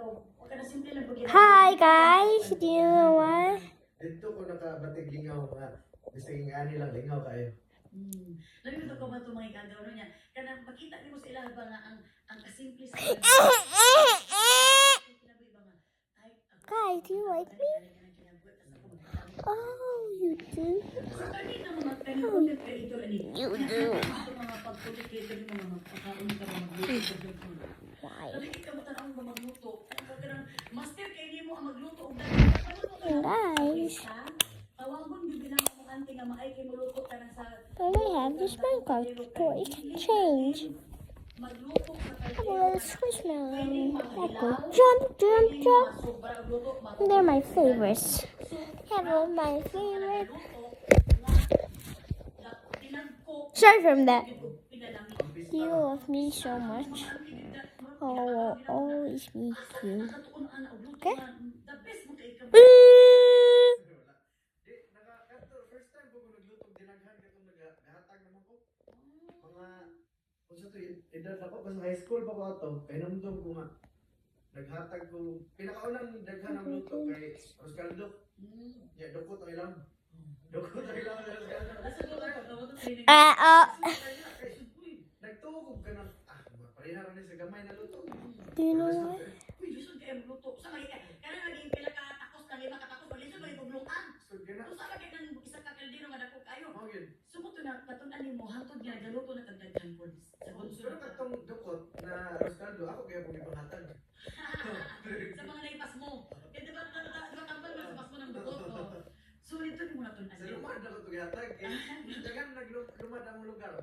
Hi guys, do you know what? Dito ko nakabatig lingaw nga. Bising ani lang lingaw kayo. Nalito ko ba ito mga igagaw niya? Kana makita niyo sila ba nga ang kasimple sa Guys, do you like me? Oh, you do? You do. Why? Guys, but I have this Minecraft for exchange. Well, Squishmallow. Jump, jump, jump. They're my favorites. They're my favorite. Sorry from that. You love me so much. I will always be you. Okay? First time ko nagluto dinaghan katong naghatag naman ko. Mga unsa to edad ako kasi high school pa ko ato. Kay namdom ko nga naghatag ko pinakaunang daghan ang luto kay Oscaldo. Ya dukot ang ilang. Dukot ang ilang. Nagtuog ka na parehara ni sa gamay na luto. Do you know what? Pero katong dukot na Oscaldo ako kaya kung ipanghatag. Sa mga naipas mo. Eh, di ba tambal mo sa pas mo ng dukot? So, ito ni mo na ito. Sa lumad na ko ito yatag. Dagan naglumad ang lugar.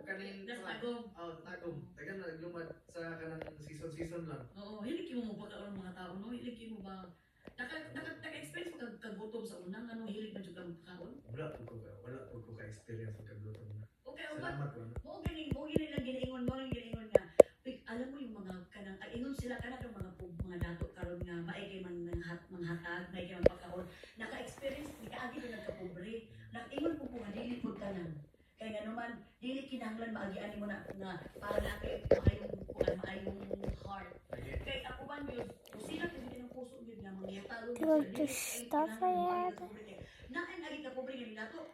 Kanin Das tagom. tagom. Dagan naglumad sa kanang season lang. Oo, hiliki mo mo pagkaon mga tao, no? Hiliki mo ba? Naka-experience mo kagutom sa unang, ano, hilig na dyan kaon? Wala po ko ka-experience sa kagluto na. Okay, Salamat ko na. mo gini lang giniingon nga. Alam mo yung mga kanang, ingon sila kanang mga dato karon nga, maigay man manghatag, maigay man pagkaon. Naka-experience, di ka agi na nagkapobre. Ingon po nga, dili po ka lang. Kaya nga naman, dili kinahanglan maagian mo na para natin maayong heart. Kaya ako ba yun, kung sila hindi ng puso yun nga, mga talo Do you want to stop for that? Naan agi ka pobre nga dato,